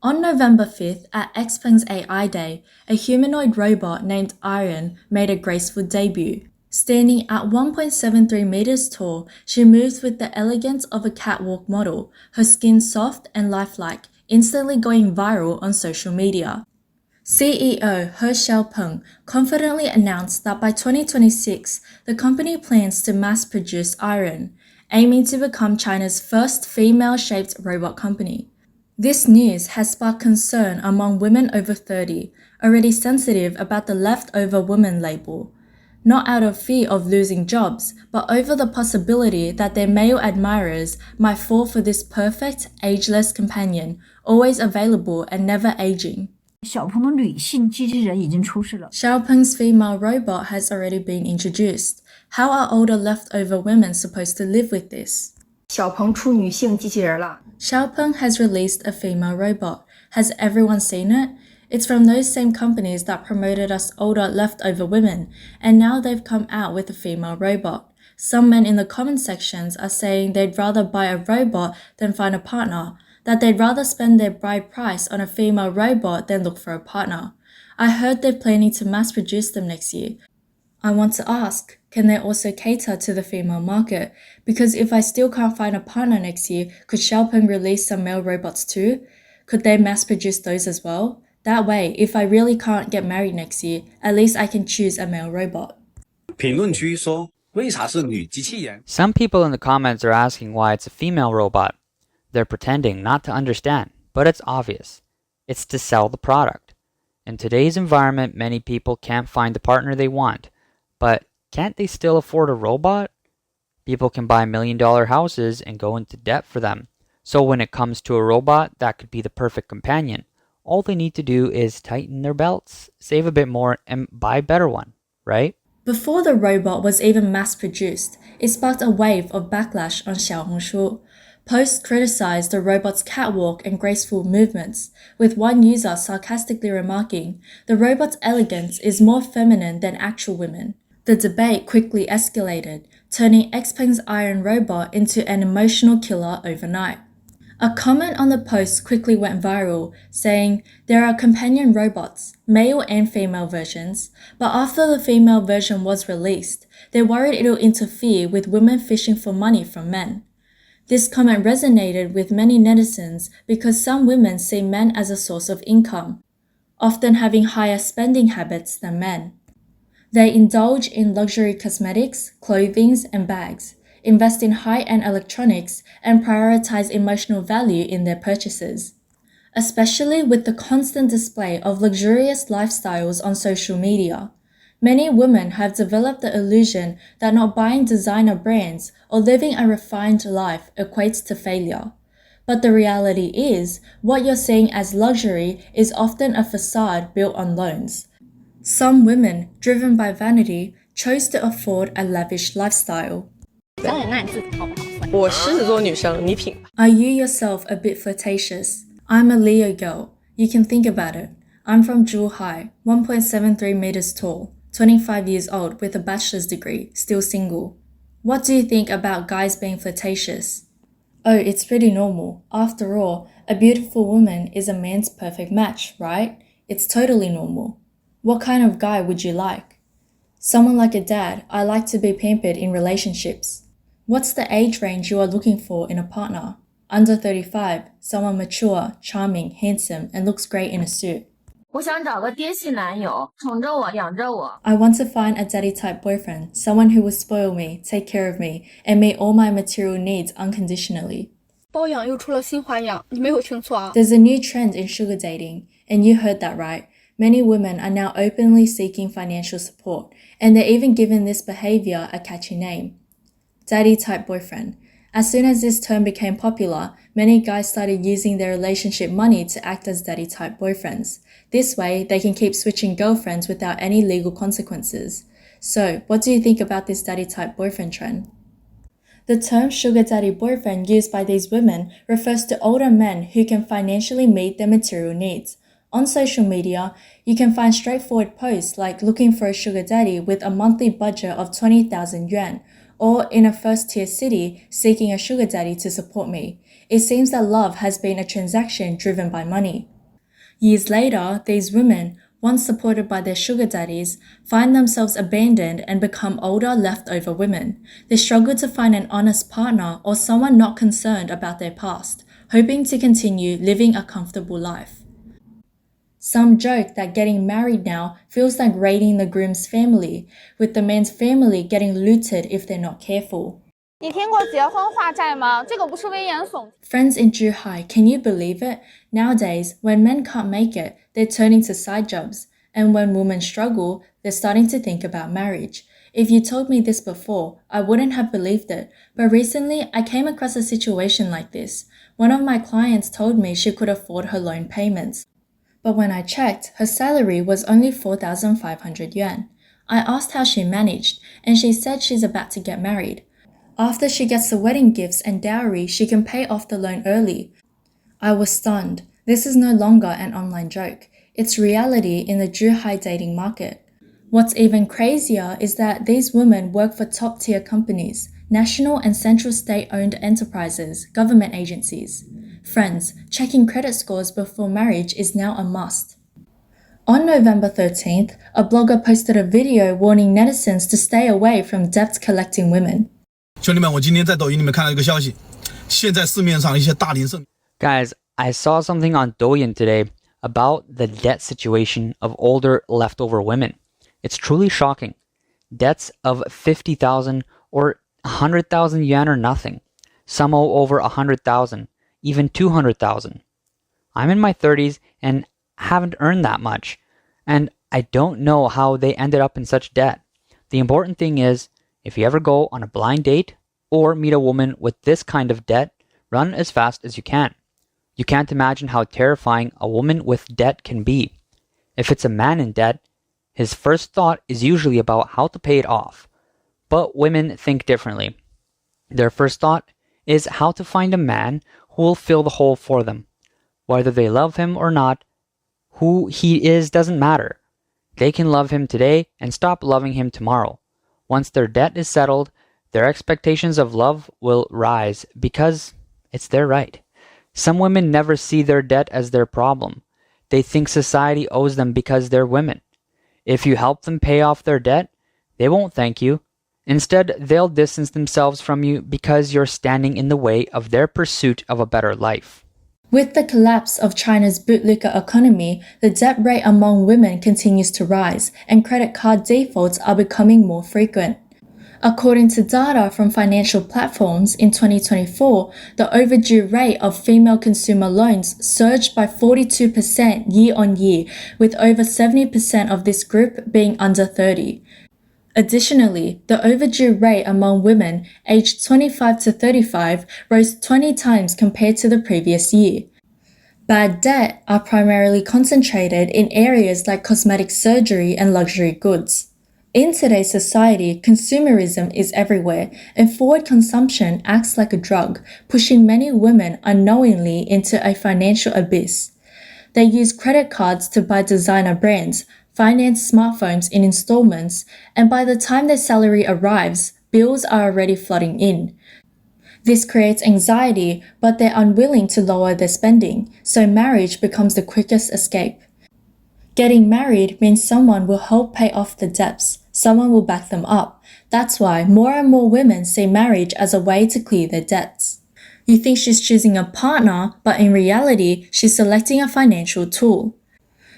On November 5th, at Xpeng's AI Day, a humanoid robot named Iron made a graceful debut. Standing at 1.73 meters tall, she moves with the elegance of a catwalk model, her skin soft and lifelike, instantly going viral on social media. CEO Xpeng confidently announced that by 2026, the company plans to mass-produce Iron, aiming to become China's first female-shaped robot company. This news has sparked concern among women over 30, already sensitive about the leftover woman label. Not out of fear of losing jobs, but over the possibility that their male admirers might fall for this perfect, ageless companion, always available and never aging. Xpeng's female robot has already been introduced. How are older leftover women supposed to live with this? Xpeng has released a female robot. Has everyone seen it? It's from those same companies that promoted us older leftover women, and now they've come out with a female robot. Some men in the comment sections are saying they'd rather buy a robot than find a partner, that they'd rather spend their bride price on a female robot than look for a partner. I heard they're planning to mass produce them next year. I want to ask, can they also cater to the female market? Because if I still can't find a partner next year, could Xpeng release some male robots too? Could they mass produce those as well? That way, if I really can't get married next year, at least I can choose a male robot. Some people in the comments are asking why it's a female robot. They're pretending not to understand, but it's obvious. It's to sell the product. In today's environment, many people can't find the partner they want. But can't they still afford a robot? People can buy million-dollar houses and go into debt for them. So when it comes to a robot that could be the perfect companion, all they need to do is tighten their belts, save a bit more, and buy a better one, right? Before the robot was even mass-produced, it sparked a wave of backlash on Xiaohongshu. Posts criticized the robot's catwalk and graceful movements, with one user sarcastically remarking, "The robot's elegance is more feminine than actual women." The debate quickly escalated, turning Xpeng's Iron robot into an emotional killer overnight. A comment on the post quickly went viral, saying, "There are companion robots, male and female versions, but after the female version was released, they're worried it'll interfere with women fishing for money from men." This comment resonated with many netizens because some women see men as a source of income, often having higher spending habits than men. They indulge in luxury cosmetics, clothing, and bags, invest in high-end electronics, and prioritize emotional value in their purchases. Especially with the constant display of luxurious lifestyles on social media, many women have developed the illusion that not buying designer brands or living a refined life equates to failure. But the reality is, what you're seeing as luxury is often a facade built on loans. Some women, driven by vanity, chose to afford a lavish lifestyle. Are you yourself a bit flirtatious? I'm a Leo girl. You can think about it. I'm from Zhuhai, 1.73 meters tall, 25 years old with a bachelor's degree, still single. What do you think about guys being flirtatious? Oh, it's pretty normal. After all, a beautiful woman is a man's perfect match, right? It's totally normal. What kind of guy would you like? Someone like a dad. I like to be pampered in relationships. What's the age range you are looking for in a partner? Under 35, someone mature, charming, handsome, and looks great in a suit. I want to find a daddy-type boyfriend, someone who will spoil me, take care of me, and meet all my material needs unconditionally. There's a new trend in sugar dating, and you heard that right. Many women are now openly seeking financial support, and they're even giving this behavior a catchy name. Daddy-type boyfriend. As soon as this term became popular, many guys started using their relationship money to act as daddy-type boyfriends. This way, they can keep switching girlfriends without any legal consequences. So, what do you think about this daddy-type boyfriend trend? The term sugar daddy boyfriend used by these women refers to older men who can financially meet their material needs. On social media, you can find straightforward posts like looking for a sugar daddy with a monthly budget of 20,000 yuan, or in a first-tier city seeking a sugar daddy to support me. It seems that love has been a transaction driven by money. Years later, these women, once supported by their sugar daddies, find themselves abandoned and become older leftover women. They struggle to find an honest partner or someone not concerned about their past, hoping to continue living a comfortable life. Some joke that getting married now feels like raiding the groom's family, with the man's family getting looted if they're not careful. 你听过结婚化债吗？这个不是危言耸听。 Friends in Zhuhai, can you believe it? Nowadays, when men can't make it, they're turning to side jobs. And when women struggle, they're starting to think about marriage. If you told me this before, I wouldn't have believed it. But recently, I came across a situation like this. One of my clients told me she could afford her loan payments. But when I checked, her salary was only 4,500 yuan. I asked how she managed, and she said she's about to get married. After she gets the wedding gifts and dowry, she can pay off the loan early. I was stunned. This is no longer an online joke. It's reality in the Zhuhai dating market. What's even crazier is that these women work for top-tier companies, national and central state-owned enterprises, government agencies. Friends, checking credit scores before marriage is now a must. On November 13th, a blogger posted a video warning netizens to stay away from debt-collecting women. 兄弟们，我今天在抖音里面看到一个消息，现在市面上一些大龄剩。 Guys, I saw something on Douyin today about the debt situation of older leftover women. It's truly shocking. Debts of 50,000 or 100,000 yuan or nothing. Some owe over 100,000, even 200,000. I'm in my 30s and haven't earned that much, and I don't know how they ended up in such debt. The important thing is, if you ever go on a blind date or meet a woman with this kind of debt, run as fast as you can. You can't imagine how terrifying a woman with debt can be. If it's a man in debt, his first thought is usually about how to pay it off. But women think differently. Their first thought is how to find a man who will fill the hole for them. Whether they love him or not, who he is doesn't matter. They can love him today and stop loving him tomorrow. Once their debt is settled, their expectations of love will rise because it's their right. Some women never see their debt as their problem. They think society owes them because they're women. If you help them pay off their debt, they won't thank you. Instead, they'll distance themselves from you because you're standing in the way of their pursuit of a better life. With the collapse of China's bootlicker economy, the debt rate among women continues to rise, and credit card defaults are becoming more frequent. According to data from financial platforms in 2024, the overdue rate of female consumer loans surged by 42% year-on-year, with over 70% of this group being under 30. Additionally, the overdue rate among women aged 25 to 35 rose 20 times compared to the previous year. Bad debt are primarily concentrated in areas like cosmetic surgery and luxury goods. In today's society, consumerism is everywhere, and forward consumption acts like a drug, pushing many women unknowingly into a financial abyss. They use credit cards to buy designer brands, finance smartphones in installments, and by the time their salary arrives, bills are already flooding in. This creates anxiety, but they're unwilling to lower their spending, so marriage becomes the quickest escape. Getting married means someone will help pay off the debts, someone will back them up. That's why more and more women see marriage as a way to clear their debts. You think she's choosing a partner, but in reality, she's selecting a financial tool.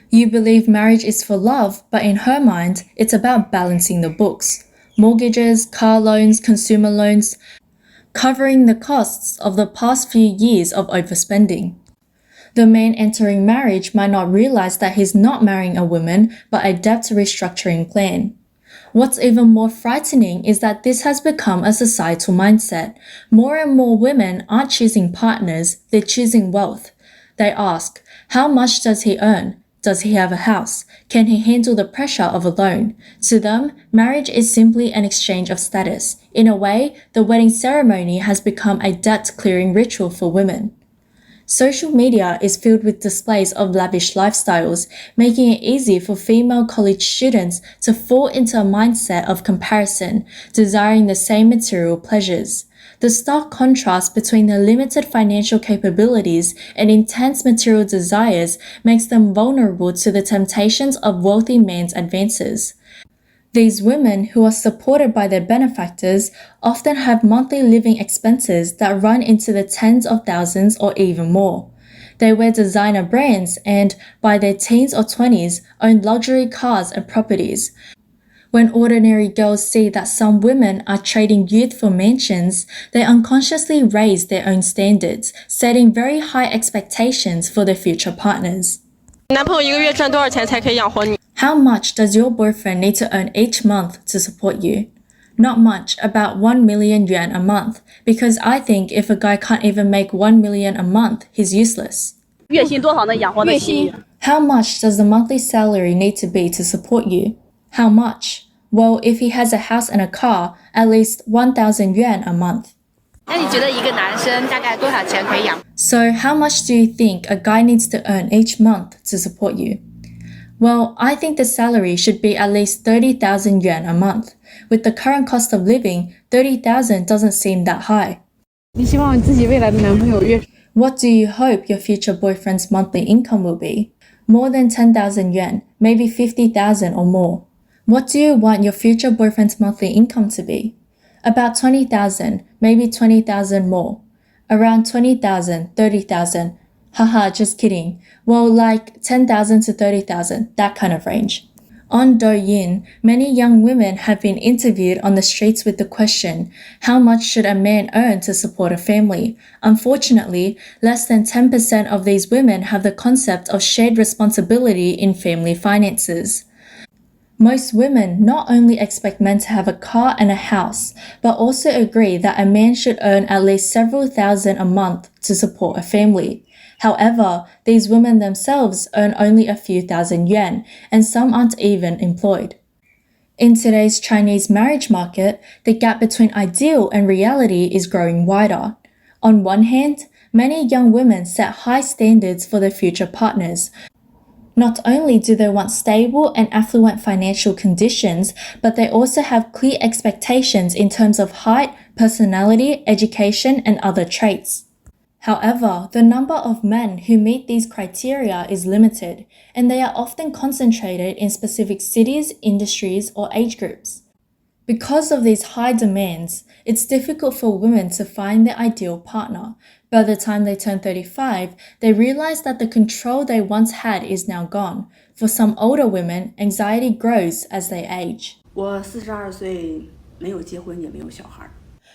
You believe marriage is for love, but in her mind, it's about balancing the books. Mortgages, car loans, consumer loans, covering the costs of the past few years of overspending. The man entering marriage might not realize that he's not marrying a woman, but a debt restructuring plan. What's even more frightening is that this has become a societal mindset. More and more women aren't choosing partners, they're choosing wealth. They ask, how much does he earn? Does he have a house? Can he handle the pressure of a loan? To them, marriage is simply an exchange of status. In a way, the wedding ceremony has become a debt-clearing ritual for women. Social media is filled with displays of lavish lifestyles, making it easy for female college students to fall into a mindset of comparison, desiring the same material pleasures. The stark contrast between their limited financial capabilities and intense material desires makes them vulnerable to the temptations of wealthy men's advances. These women, who are supported by their benefactors, often have monthly living expenses that run into the tens of thousands or even more. They wear designer brands and, by their teens or 20s, own luxury cars and properties. When ordinary girls see that some women are trading youth for mansions, they unconsciously raise their own standards, setting very high expectations for their future partners. 男朋友一个月挣多少钱才可以养活你？ How much does your boyfriend need to earn each month to support you? Not much, about 1 million yuan a month, because I think if a guy can't even make 1 million a month, he's useless. 月薪多少能养活得起你？ How much does the monthly salary need to be to support you? How much? Well, if he has a house and a car, at least 1,000 yuan a month. 那你觉得一个男生大概多少钱可以养？ So, how much do you think a guy needs to earn each month to support you? Well, I think the salary should be at least 30,000 yuan a month. With the current cost of living, 30,000 doesn't seem that high. 你希望自己未来的男朋友月 What do you hope your future boyfriend's monthly income will be? More than 10,000 yuan, maybe 50,000 or more. What do you want your future boyfriend's monthly income to be? About 20,000, maybe 20,000 more. Around 20,000, 30,000. Haha, just kidding. Well, like 10,000 to 30,000, that kind of range. On Douyin, many young women have been interviewed on the streets with the question, how much should a man earn to support a family? Unfortunately, less than 10% of these women have the concept of shared responsibility in family finances. Most women not only expect men to have a car and a house, but also agree that a man should earn at least several thousand a month to support a family. However, these women themselves earn only a few thousand yuan, and some aren't even employed. In today's Chinese marriage market, the gap between ideal and reality is growing wider. On one hand, many young women set high standards for their future partners. Not only do they want stable and affluent financial conditions, but they also have clear expectations in terms of height, personality, education, and other traits. However, the number of men who meet these criteria is limited, and they are often concentrated in specific cities, industries, or age groups. Because of these high demands, it's difficult for women to find their ideal partner. By the time they turn 35, they realize that the control they once had is now gone. For some older women, anxiety grows as they age. 我42岁，没有结婚，也没有小孩。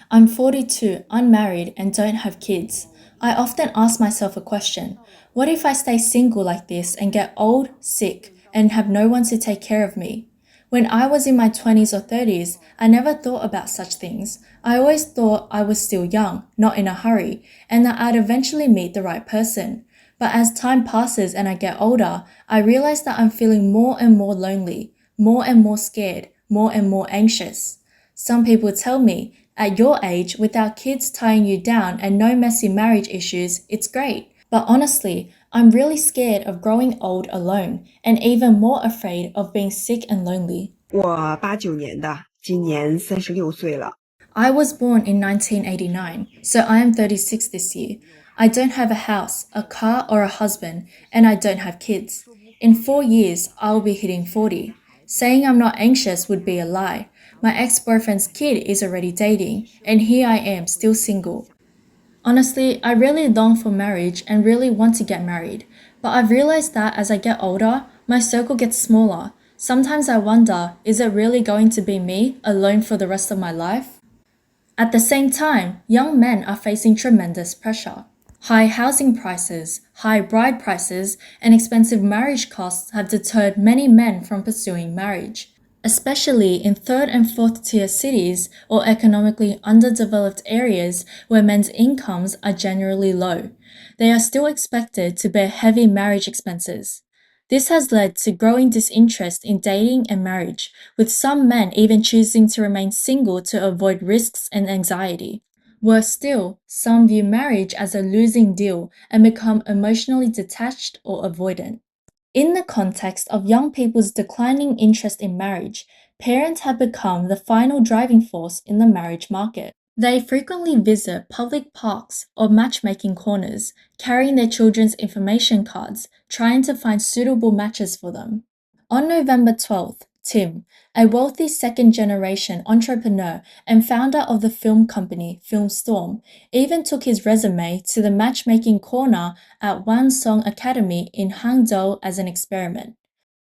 I'm 42, unmarried, and don't have kids. I often ask myself a question. What if I stay single like this and get old, sick, and have no one to take care of me? When I was in my 20s or 30s, I never thought about such things. I always thought I was still young, not in a hurry, and that I'd eventually meet the right person. But as time passes and I get older, I realize that I'm feeling more and more lonely, more and more scared, more and more anxious. Some people tell me, at your age, without kids tying you down and no messy marriage issues, it's great. But honestly, I'm really scared of growing old alone, and even more afraid of being sick and lonely. 我89年的，今年36岁了。 I was born in 1989, so I am 36 this year. I don't have a house, a car, or a husband, and I don't have kids. In 4 years, I'll be hitting 40. Saying I'm not anxious would be a lie. My ex-boyfriend's kid is already dating, and here I am, still single. Honestly, I really long for marriage and really want to get married, but I've realized that as I get older, my circle gets smaller. Sometimes I wonder, is it really going to be me, alone for the rest of my life? At the same time, young men are facing tremendous pressure. High housing prices, high bride prices, and expensive marriage costs have deterred many men from pursuing marriage. Especially in third and fourth tier cities or economically underdeveloped areas where men's incomes are generally low. They are still expected to bear heavy marriage expenses. This has led to growing disinterest in dating and marriage, with some men even choosing to remain single to avoid risks and anxiety. Worse still, some view marriage as a losing deal and become emotionally detached or avoidant. In the context of young people's declining interest in marriage, parents have become the final driving force in the marriage market. They frequently visit public parks or matchmaking corners, carrying their children's information cards, trying to find suitable matches for them. On November 12th, Tim, a wealthy second-generation entrepreneur and founder of the film company Film Storm, even took his resume to the matchmaking corner at Wan Song Academy in Hangzhou as an experiment.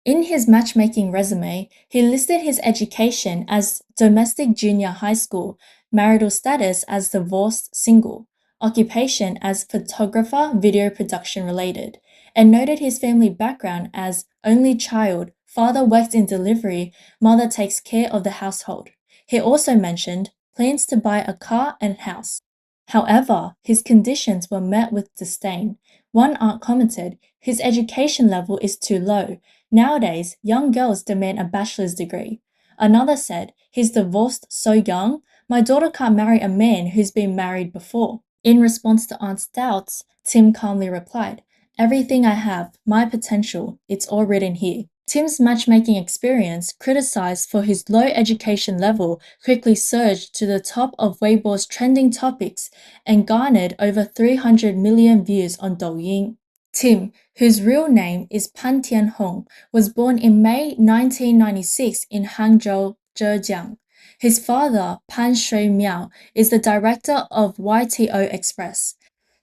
In his matchmaking resume, he listed his education as domestic junior high school, marital status as divorced single, occupation as photographer video production related, and noted his family background as only child, father works in delivery, mother takes care of the household. He also mentioned plans to buy a car and house. However, his conditions were met with disdain. One aunt commented, "His education level is too low. Nowadays, young girls demand a bachelor's degree." Another said, "He's divorced so young. My daughter can't marry a man who's been married before." In response to Aunt's doubts, Tim calmly replied, "Everything I have, my potential, it's all written here." Tim's matchmaking experience, criticized for his low education level, quickly surged to the top of Weibo's trending topics and garnered over 300 million views on Douyin. Tim, whose real name is Pan Tianhong, was born in May 1996 in Hangzhou, Zhejiang. His father, Pan Shui Miao, is the director of YTO Express.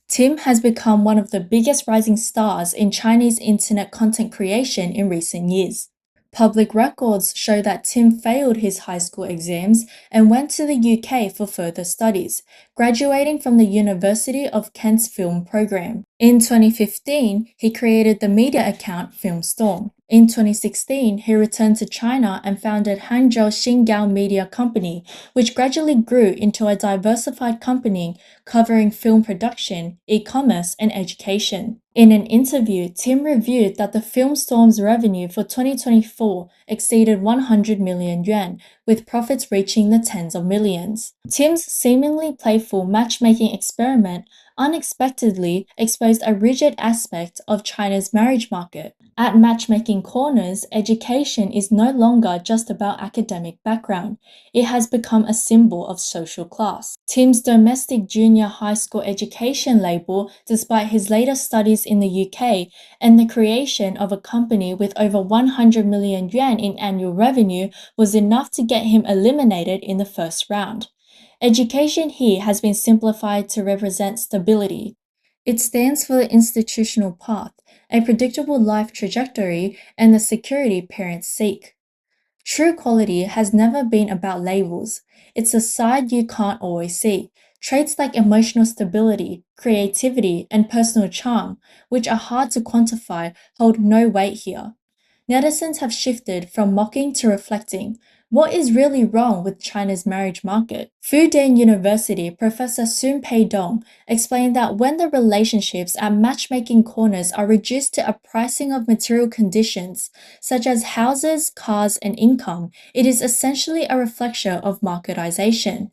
Tim has become one of the biggest rising stars in Chinese internet content creation in recent years. Public records show that Tim failed his high school exams and went to the UK for further studies, graduating from the University of Kent's film program. In 2015, he created the media account Film Storm. In 2016, he returned to China and founded Hangzhou Xingyao Media Company, which gradually grew into a diversified company covering film production, e-commerce, and education. In an interview, Tim reviewed that the Film Storm's revenue for 2024 exceeded 100 million yuan, with profits reaching the tens of millions. Tim's seemingly playful matchmaking experiment unexpectedly exposed a rigid aspect of China's marriage market. At matchmaking corners, education is no longer just about academic background. It has become a symbol of social class. Tim's domestic junior high school education label, despite his later studies in the UK and the creation of a company with over 100 million yuan in annual revenue, was enough to get him eliminated in the first round. Education here has been simplified to represent stability. It stands for the institutional path, a predictable life trajectory, and the security parents seek. True quality has never been about labels. It's a side you can't always see. Traits like emotional stability, creativity, and personal charm, which are hard to quantify, hold no weight here. Netizens have shifted from mocking to reflecting. What is really wrong with China's marriage market? Fudan University Professor Sun Pei-dong explained that when the relationships at matchmaking corners are reduced to a pricing of material conditions, such as houses, cars, and income, it is essentially a reflection of marketization.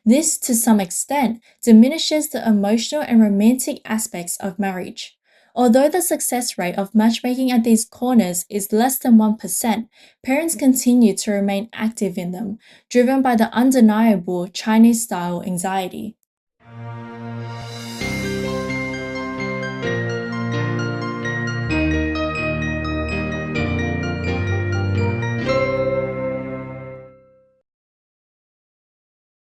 This, to some extent, diminishes the emotional and romantic aspects of marriage. Although the success rate of matchmaking at these corners is less than 1%, parents continue to remain active in them, driven by the undeniable Chinese-style anxiety.